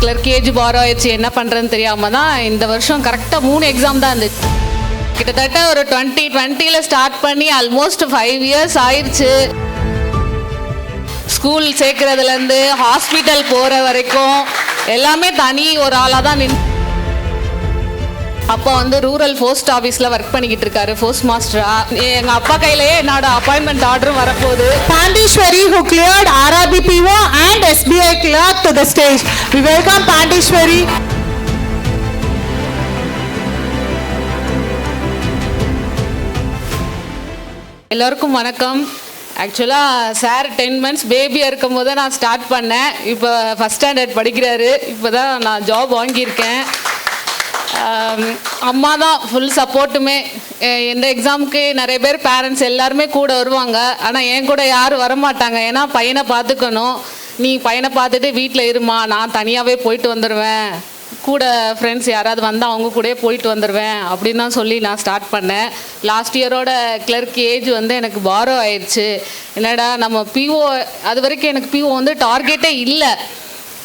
Clerk borrow ஆயிடுச்சு, என்ன பண்ணுறதுன்னு தெரியாமல் தான் இந்த வருஷம் கரெக்டாக 3 எக்ஸாம் தான் இருந்துச்சு. கிட்டத்தட்ட ஒரு 2020 ஸ்டார்ட் பண்ணி ஆல்மோஸ்ட் 5 இயர்ஸ் ஆயிடுச்சு. ஸ்கூல் சேர்க்குறதுலேருந்து ஹாஸ்பிட்டல் போகிற வரைக்கும் எல்லாமே தனி ஒரு ஆளாக தான் அப்பா வந்து ரூரல் போஸ்ட் ஆஃபீஸில் ஒர்க் பண்ணிக்கிட்டு இருக்காரு போஸ்ட் மாஸ்டரா. எங்கள் அப்பா கையிலேயே என்னோட அப்பாயின்மெண்ட் ஆர்டரும் வரப்போகுது. Pandishwari, who cleared RRB PO and SBI clerk to the stage. We welcome Pandishwari. எல்லோருக்கும் வணக்கம். ஆக்சுவலாக சார் 10 months பேபியாக இருக்கும் போது நான் ஸ்டார்ட் பண்ணேன். இப்போ ஃபஸ்ட் ஸ்டாண்டர்ட் படிக்கிறாரு. இப்போ தான் நான் ஜாப் வாங்கியிருக்கேன். அம்மா தான் ஃபுல் சப்போர்ட்டுமே. எந்த எக்ஸாமுக்கு நிறைய பேர் பேரண்ட்ஸ் எல்லாருமே கூட வருவாங்க, ஆனால் என் கூட யாரும் வரமாட்டாங்க. ஏன்னா பையனை பார்த்துக்கணும், நீ பையனை பார்த்துட்டு வீட்டில் இருமா, நான் தனியாகவே போயிட்டு வந்துடுவேன், கூட ஃப்ரெண்ட்ஸ் யாராவது வந்தால் அவங்க கூட போயிட்டு வந்துடுவேன் அப்படின்னு தான் சொல்லி நான் ஸ்டார்ட் பண்ணேன். லாஸ்ட் இயரோட கிளர்க் ஏஜ் வந்து எனக்கு பாரோ ஆயிடுச்சு. என்னடா நம்ம பிஓ, அது வரைக்கும் எனக்கு பிஓ வந்து டார்கெட்டே இல்லை.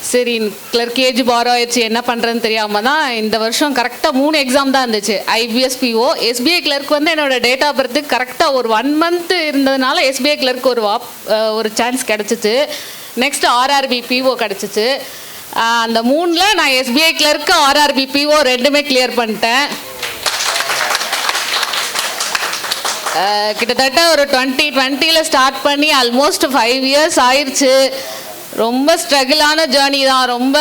சரி, கிளர்க் பாரோ ஆயிடுச்சு, என்ன பண்ணுறதுன்னு தெரியாமல் தான் இந்த வருஷம் கரெக்டாக 3 எக்ஸாம் தான் இருந்துச்சு. ஐபிஎஸ் பிஓ, எஸ்பிஐ கிளர்க் வந்து என்னோடய டேட் ஆஃப் பர்த்து கரெக்டாக ஒரு 1 month இருந்ததுனால எஸ்பிஐ கிளர்க் ஒரு சான்ஸ் கிடச்சிச்சு. நெக்ஸ்ட் ஆர்ஆர்பி பிஓ கிடச்சிச்சு. அந்த 3ல் நான் எஸ்பிஐ கிளர்க்கு ஆர்ஆர்பி பிஓ ரெண்டுமே கிளியர் பண்ணிட்டேன். கிட்டத்தட்ட ஒரு 2020 ஸ்டார்ட் பண்ணி ஆல்மோஸ்ட் 5 இயர்ஸ் ஆயிடுச்சு. ரொம்ப ஸ்ட்ரகிளான ஜேர்னி தான். ரொம்ப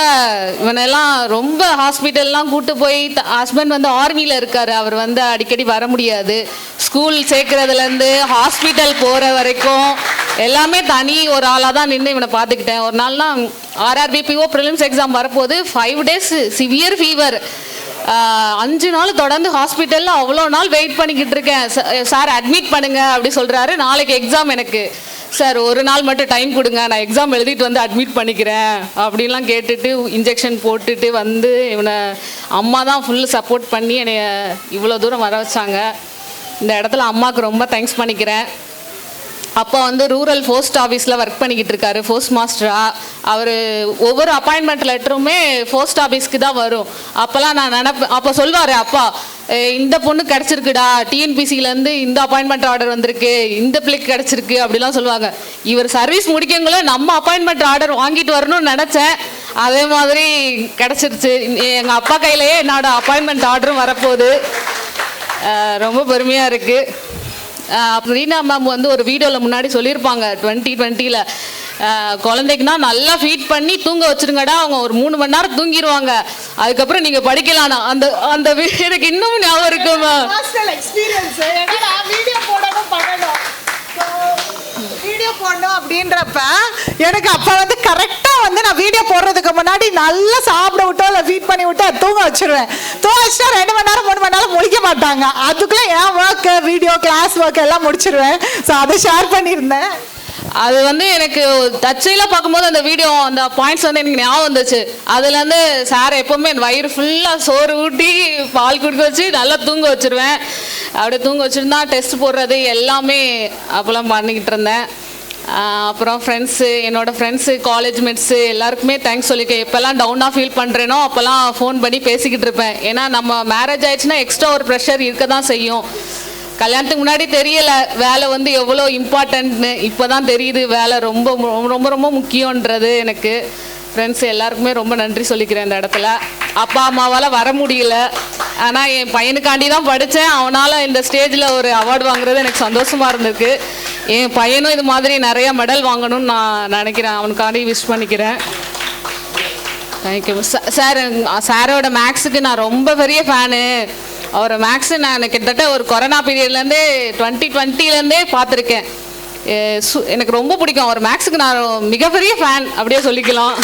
இவனெல்லாம் ரொம்ப ஹாஸ்பிட்டல்லாம் கூப்பிட்டு போய், ஹஸ்பண்ட் வந்து ஆர்மியில் இருக்கார், அவர் வந்து அடிக்கடி வர முடியாது. ஸ்கூல் சேர்க்குறதுலேருந்து ஹாஸ்பிட்டல் போகிற வரைக்கும் எல்லாமே தனி ஒரு ஆளாக தான் நின்று இவனை பார்த்துக்கிட்டேன். ஒரு நாள்லாம் ஆர்ஆர்பி பிஓ ப்ரிலிம்ஸ் எக்ஸாம் வரப்போது 5 days சிவியர் ஃபீவர். 5 நாள் தொடர்ந்து ஹாஸ்பிட்டலில் அவ்வளோ நாள் வெயிட் பண்ணிக்கிட்டு இருக்கேன். சார் அட்மிட் பண்ணுங்க அப்படி சொல்கிறாரு. நாளைக்கு எக்ஸாம் எனக்கு. சார் ஒரு நாள் மட்டும் டைம் கொடுங்க, நான் எக்ஸாம் எழுதிட்டு வந்து அட்மிட் பண்ணிக்கிறேன் அப்படின்லாம் கேட்டுட்டு இன்ஜெக்ஷன் போட்டுட்டு வந்து இவனை அம்மா தான் ஃபுல்லு சப்போர்ட் பண்ணி என்னை இவ்வளோ தூரம் வர வச்சாங்க. இந்த இடத்துல அம்மாவுக்கு ரொம்ப தேங்க்ஸ் பண்ணிக்கிறேன். அப்போ வந்து ரூரல் போஸ்ட் ஆஃபீஸில் ஒர்க் பண்ணிக்கிட்டு இருக்காரு போஸ்ட் மாஸ்டரா. அவர் ஒவ்வொரு அப்பாயின்மெண்ட் லெட்டருமே போஸ்ட் ஆஃபீஸ்க்கு தான் வரும். அப்போல்லாம் நான் நினப்பேன், அப்போ சொல்வார் அப்பா, இந்த பொண்ணு கிடச்சிருக்குடா, டிஎன்பிசிலேருந்து இந்த அப்பாயின்மெண்ட் ஆர்டர் வந்திருக்கு, இந்த பிள்ளைக்கு கிடச்சிருக்கு அப்படிலாம் சொல்லுவாங்க. இவர் சர்வீஸ் முடிக்கவங்கள நம்ம அப்பாயின்மெண்ட் ஆர்டர் வாங்கிட்டு வரணும்னு நினச்சேன். அதே மாதிரி கிடச்சிருச்சு. எங்கள் அப்பா கையிலேயே என்னோட அப்பாயின்மெண்ட் ஆர்டரும் வரப்போகுது. ரொம்ப பெருமையாக இருக்குது. ரீனா மேம் வந்து ஒரு வீடியோவில் முன்னாடி சொல்லியிருப்பாங்க 2020 குழந்தைக்குன்னா நல்லா ஃபீட் பண்ணி தூங்க வச்சுருங்கடா, அவங்க ஒரு 3 மணி நேரம் தூங்கிடுவாங்க, அதுக்கப்புறம் நீங்கள் படிக்கலாம்னா. அந்த அந்த எனக்கு இன்னும் ஞாபகம் இருக்குமா? வீடியோ போடணும் அப்படின்றப்ப எனக்கு அப்போ வந்து கரெக்டாக வந்து நான் வீடியோ போடுறதுக்கு முன்னாடி நல்லா சாப்பிட விட்டோ இல்லை ஃபீட் பண்ணி விட்டு தூங்க வச்சுருவேன். தூங்க வச்சுட்டா 2 மணி நேரம் 3 மணி நேரம் முழிக்க மாட்டாங்க. அதுக்குள்ளே என் ஒர்க்கு, வீடியோ கிளாஸ் ஒர்க் எல்லாம் முடிச்சிருவேன். ஸோ அதை ஷேர் பண்ணியிருந்தேன். அது வந்து எனக்கு தச்சையில் பார்க்கும்போது அந்த வீடியோ, அந்த பாயிண்ட்ஸ் வந்து எனக்கு ஞாபகம் வந்துச்சு. அதுலேருந்து சார் எப்போவுமே என் வயிறு ஃபுல்லாக சோறு ஊட்டி பால் குடிக்க வச்சு நல்லா தூங்க வச்சுருவேன். அப்படியே தூங்க வச்சுருந்தா டெஸ்ட் போடுறது எல்லாமே அப்போல்லாம் பண்ணிக்கிட்டு இருந்தேன். அப்புறம் ஃப்ரெண்ட்ஸு, என்னோடய ஃப்ரெண்ட்ஸு, காலேஜ் மேட்ஸு எல்லாருக்குமே தேங்க்ஸ் சொல்லியிருக்கேன். எப்போல்லாம் டவுனாக ஃபீல் பண்ணுறேனோ அப்போல்லாம் ஃபோன் பண்ணி பேசிக்கிட்டு இருப்பேன். ஏன்னா நம்ம மேரேஜ் ஆயிடுச்சுன்னா எக்ஸ்ட்ரா ஒரு ப்ரெஷர் இருக்க தான் செய்யும். கல்யாணத்துக்கு முன்னாடி தெரியலை வேலை வந்து எவ்வளோ இம்பார்ட்டன்ட்னு, இப்போ தான் தெரியுது வேலை ரொம்ப ரொம்ப ரொம்ப முக்கியன்றது எனக்கு. ஃப்ரெண்ட்ஸ் எல்லாருக்குமே ரொம்ப நன்றி சொல்லிக்கிறேன் இந்த இடத்துல. அப்பா அம்மாவால் வர முடியல, ஆனால் என் பையனுக்காண்டி தான் படித்தேன். அவனால் இந்த ஸ்டேஜில் ஒரு அவார்டு வாங்குறது எனக்கு சந்தோஷமாக இருந்திருக்கு. என் பையனும் இது மாதிரி நிறையா மெடல் வாங்கணும்னு நான் நினைக்கிறேன். அவனுக்காண்டி விஷ் பண்ணிக்கிறேன். Thank you sir. சாரோட மேக்ஸுக்கு நான் ரொம்ப பெரிய ஃபேனு. அவரை மேக்ஸு நான் கிட்டத்தட்ட ஒரு கொரோனா பீரியட்லேருந்தே 2020 பார்த்துருக்கேன். எனக்கு ரொம்ப பிடிக்கும். அவர் மேக்ஸுக்கு நான் மிகப்பெரிய ஃபேன் அப்படியே சொல்லிக்கலாம்.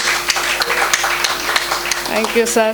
Thank you sir.